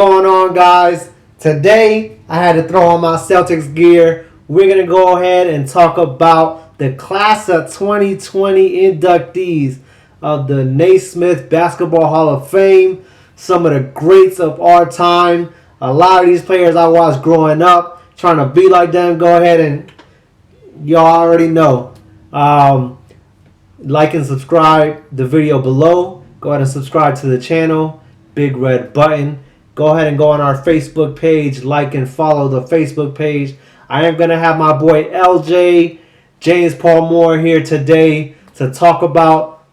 going on, guys? Today, I had to throw on my Celtics gear. We're going to go ahead and talk about the class of 2020 inductees of the Naismith Basketball Hall of Fame. Some of the greats of our time. A lot of these players I watched growing up, trying to be like them. Go ahead and y'all already know. Like and subscribe the video below. Go ahead and subscribe to the channel. Big red button. Go ahead and go on our Facebook page. Like and follow the Facebook page. I am going to have my boy LJ, James Paul Moore, here today to talk about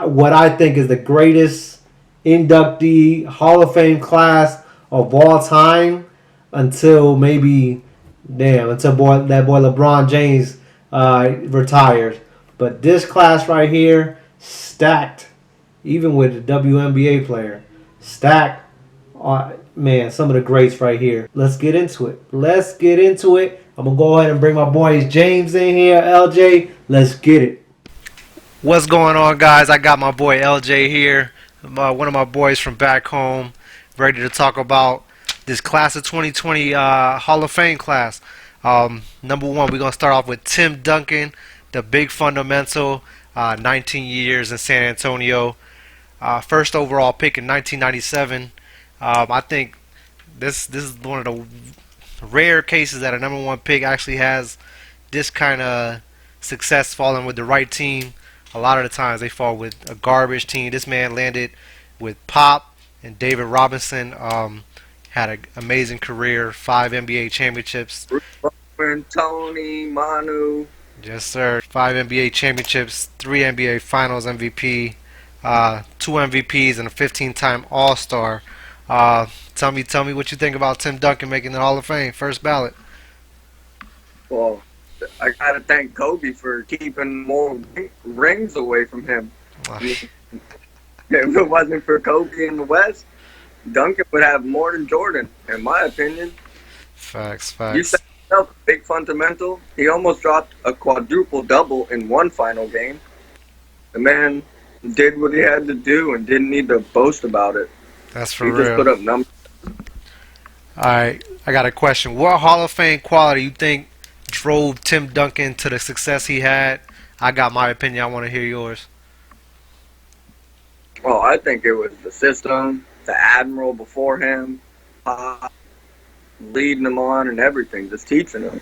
what I think is the greatest inductee Hall of Fame class of all time until maybe, until that boy LeBron James retires. But this class right here, stacked, even with a WNBA player, stacked. Man, some of the greats right here. Let's get into it. I'm going to go ahead and bring my boys James in here, LJ. Let's get it. What's going on, guys? I got my boy LJ here, one of my boys from back home, ready to talk about this class of 2020 Hall of Fame class. Number one, we're going to start off with Tim Duncan, the big fundamental, 19 years in San Antonio. First overall pick in 1997. I think this is one of the rare cases that a number one pick actually has this kind of success falling with the right team. A lot of the times they fall with a garbage team. This man landed with Pop and David Robinson. Had an amazing career, 5 NBA championships. Tony, Manu. Yes, sir. 5 NBA championships, 3 NBA Finals MVP, 2 MVPs, and a 15-time All-Star. Tell me what you think about Tim Duncan making the Hall of Fame, first ballot. Well, I gotta thank Kobe for keeping more rings away from him. If it wasn't for Kobe in the West, Duncan would have more than Jordan, in my opinion. Facts. You said himself, big fundamental. He almost dropped a quadruple double in one final game. The man did what he had to do and didn't need to boast about it. That's for real. He just put up numbers. Alright, I got a question. What Hall of Fame quality you think drove Tim Duncan to the success he had? I got my opinion. I want to hear yours. Well, I think it was the system, the admiral before him, leading him on and everything, just teaching him.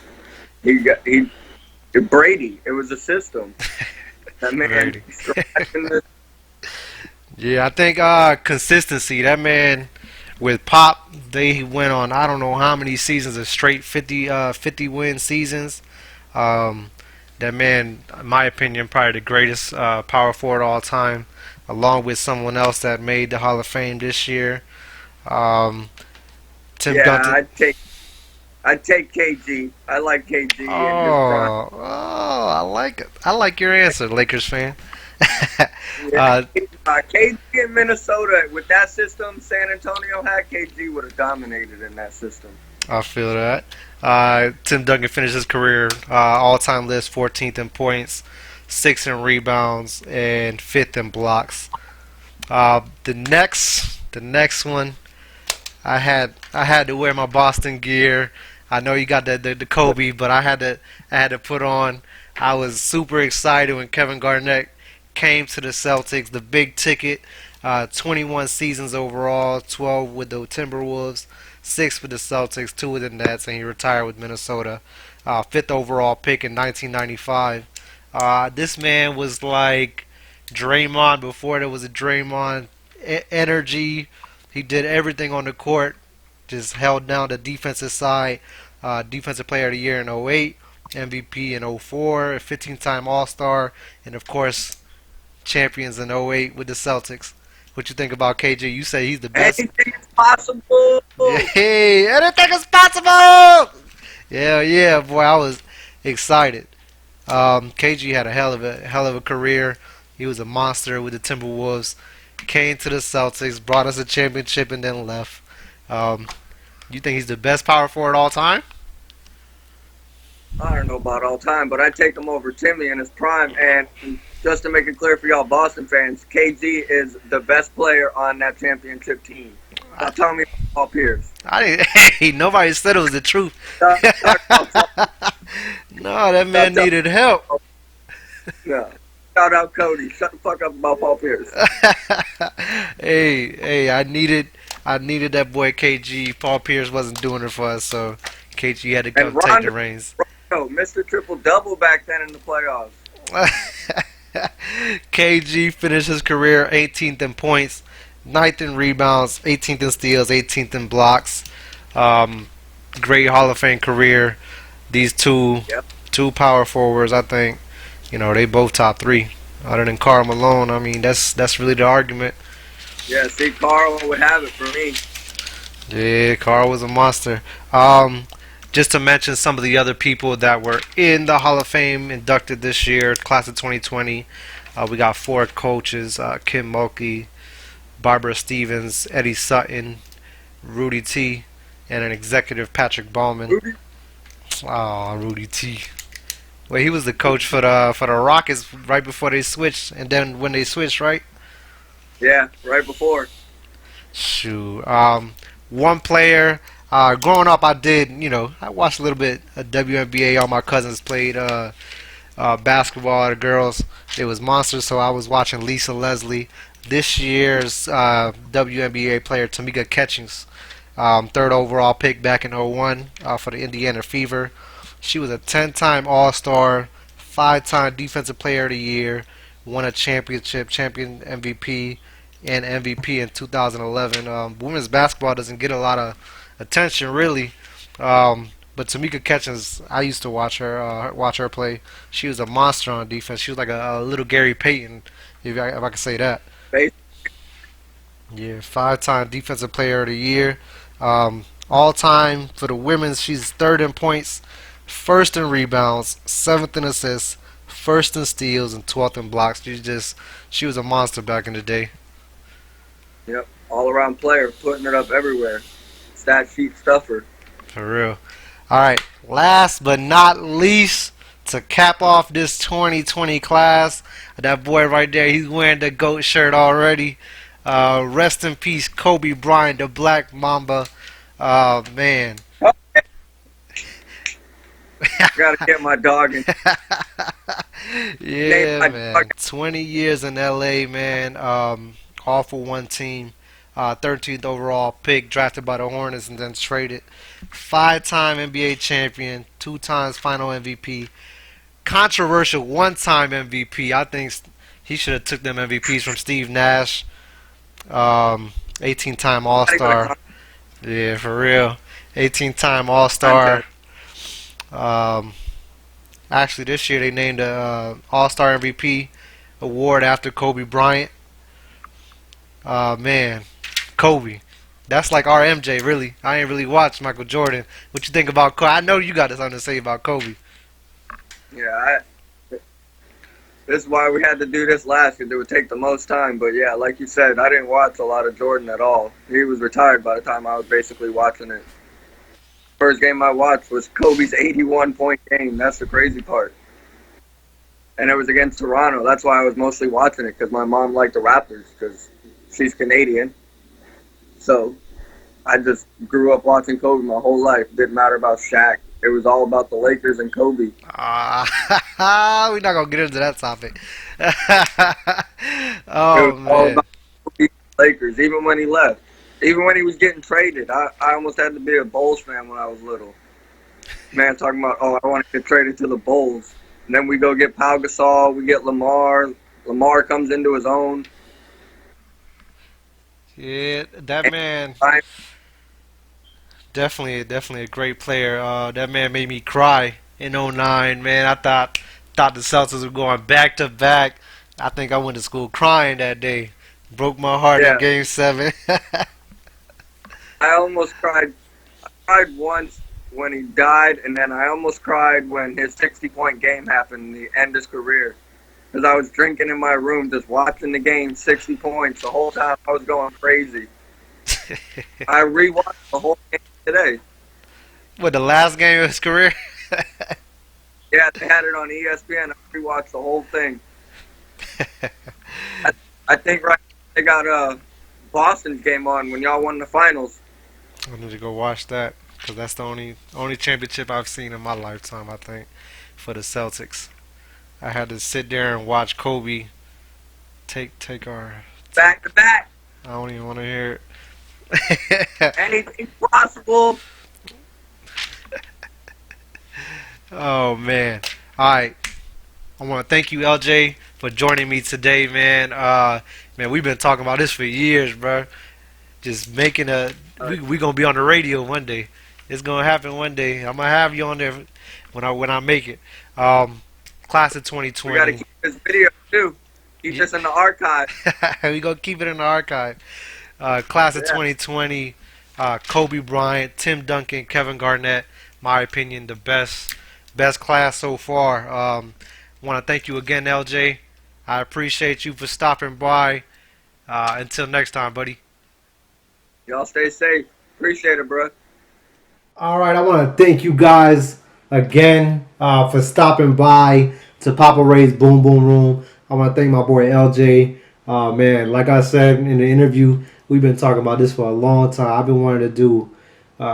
Brady. It was the system. That man. Yeah, I think consistency. That man with Pop, they went on I don't know how many seasons of straight 50 win seasons. That man, in my opinion, probably the greatest power forward of all time, along with someone else that made the Hall of Fame this year. Tim Duncan. I'd take KG. I like KG. I like it. I like your answer, Lakers fan. KG in Minnesota with that system San Antonio had, KG would have dominated in that system. I feel that. Tim Duncan finished his career all-time list 14th in points, 6th in rebounds, and 5th in blocks. The next one, I had to wear my Boston gear. I know you got the Kobe, but I had to put on. I was super excited when Kevin Garnett came to the Celtics, the big ticket, 21 seasons overall, 12 with the Timberwolves, 6 with the Celtics, 2 with the Nets, and he retired with Minnesota. 5th overall pick in 1995. This man was like Draymond before there was a Draymond energy. He did everything on the court, just held down the defensive side. Defensive Player of the Year in 08, MVP in 04, 15-time All-Star, and of course, champions in 08 with the Celtics. What you think about KG? You say he's the best. Anything is possible. Hey, anything is possible. Yeah, boy, I was excited. KG had a hell of a career. He was a monster with the Timberwolves. Came to the Celtics, brought us a championship, and then left. You think he's the best power forward all time? I don't know about all time, but I'd take him over Timmy in his prime. And just to make it clear for y'all Boston fans, KG is the best player on that championship team. Now tell me Paul Pierce. I didn't. Hey, nobody said it was the truth. Talk about No, that Paul, man needed help. no. Shout out Cody. Shut the fuck up about Paul Pierce. Hey, I needed that boy KG. Paul Pierce wasn't doing it for us, so KG had to And come take the reins. Rondo, Mr. Triple Double back then in the playoffs. KG finished his career 18th in points, 9th in rebounds, 18th in steals, 18th in blocks. Great Hall of Fame career. These two power forwards, I think, they both top 3. Other than Karl Malone, I mean, that's really the argument. Yeah, see, Carl would have it for me. Yeah, Karl was a monster. Just to mention some of the other people that were in the Hall of Fame inducted this year, class of 2020. We got 4 coaches: Kim Mulkey, Barbara Stevens, Eddie Sutton, Rudy T, and an executive, Patrick Ballman. Oh, Rudy T. Well, he was the coach for the Rockets right before they switched, and then when they switched, right? Yeah, right before. Shoot. One player. Growing up, I watched a little bit of WNBA. All my cousins played basketball. The girls, it was monsters. So I was watching Lisa Leslie. This year's WNBA player, Tamika Catchings, 3rd overall pick back in '01 for the Indiana Fever. She was a 10-time All-Star, 5-time Defensive Player of the Year, won a championship, champion MVP, and MVP in 2011. Women's basketball doesn't get a lot of attention, really. But Tamika Catchings, I used to watch her play. She was a monster on defense. She was like a little Gary Payton, if I can say that. Yeah, 5-time Defensive Player of the Year. All time for the women's, she's 3rd in points, 1st in rebounds, 7th in assists, 1st in steals, and 12th in blocks. She was a monster back in the day. Yep, all around player, putting it up everywhere. Stat sheet stuffer. For real. All right, last but not least, to cap off this 2020 class, that boy right there, he's wearing the GOAT shirt already. Rest in peace, Kobe Bryant, the Black Mamba. Man. Gotta get my dog in. Yeah, man. 20 years in LA, man. All for one team. 13th overall pick, drafted by the Hornets and then traded. 5-time NBA champion, 2 times final MVP. Controversial 1-time MVP. I think he should have took them MVPs from Steve Nash. 18-time All-Star. Yeah, for real. 18-time All-Star. Actually, this year they named the All-Star MVP award after Kobe Bryant. Man, Kobe. That's like our MJ, really. I ain't really watched Michael Jordan. What you think about Kobe? I know you got something to say about Kobe. Yeah, this is why we had to do this last, because it would take the most time. But yeah, like you said, I didn't watch a lot of Jordan at all. He was retired by the time I was basically watching it. First game I watched was Kobe's 81-point game. That's the crazy part. And it was against Toronto. That's why I was mostly watching it, because my mom liked the Raptors, because she's Canadian. So I just grew up watching Kobe my whole life. Didn't matter about Shaq. It was all about the Lakers and Kobe. We're not going to get into that topic. Oh, it was all about Kobe and Lakers, even when he left. Even when he was getting traded. I almost had to be a Bulls fan when I was little. Man, talking about, I want to get traded to the Bulls. And then we go get Pau Gasol. We get Lamar. Lamar comes into his own. Yeah, that man, definitely a great player. That man made me cry in '09, man. I thought the Celtics were going back to back. I think I went to school crying that day. Broke my heart in Game 7. I almost cried. I cried once when he died, and then I almost cried when his 60-point game happened, the end of his career. Because I was drinking in my room, just watching the game, 60 points. The whole time I was going crazy. I rewatched the whole game today. What, the last game of his career? Yeah, they had it on ESPN. I rewatched the whole thing. I think right they got Boston's game on when y'all won the finals. I need to go watch that because that's the only championship I've seen in my lifetime. I think for the Celtics, I had to sit there and watch Kobe take our. Take, Back to back. I don't even want to hear it. Anything possible. Oh man! All right, I want to thank you, LJ, for joining me today, man. Man, we've been talking about this for years, bro. Just making a we gonna be on the radio one day. It's gonna happen one day. I'm gonna have you on there when I make it. Class of We got to 2020. keep this video too. Keep Yeah. this in the archive. We gonna keep it in the archive. Class of Yeah. 2020. Kobe Bryant, Tim Duncan, Kevin Garnett. My opinion, the best class so far. Want to thank you again, LJ. I appreciate you for stopping by. Until next time, buddy. Y'all stay safe. Appreciate it, bro. All right, I want to thank you guys again for stopping by to PapaReys Boom Boom Room. I want to thank my boy LJ. Man, like I said in the interview, we've been talking about this for a long time. I've been wanting to do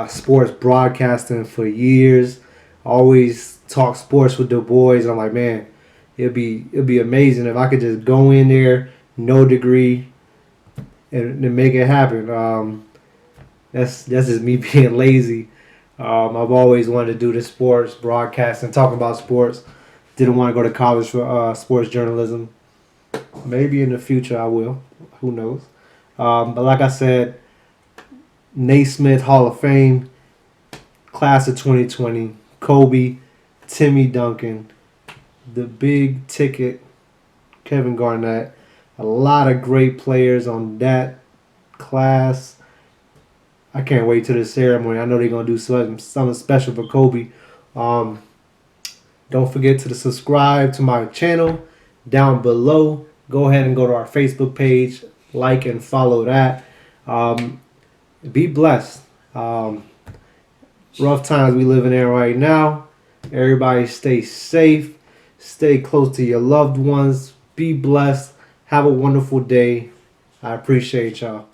sports broadcasting for years. Always talk sports with the boys. I'm like, man, it'd be amazing if I could just go in there, no degree, and make it happen. That's just me being lazy. I've always wanted to do the sports broadcasting, talking about sports. Didn't want to go to college for sports journalism. Maybe in the future I will. Who knows? But like I said, Naismith Hall of Fame, class of 2020, Kobe, Timmy Duncan, the big ticket, Kevin Garnett. A lot of great players on that class. I can't wait to the ceremony. I know they're gonna do something special for Kobe. Um, don't forget to subscribe to my channel down below. Go ahead and go to our Facebook page, like and follow that. Um, be blessed. Rough times we living in right now. Everybody stay safe. Stay close to your loved ones. Be blessed. Have a wonderful day. I appreciate y'all.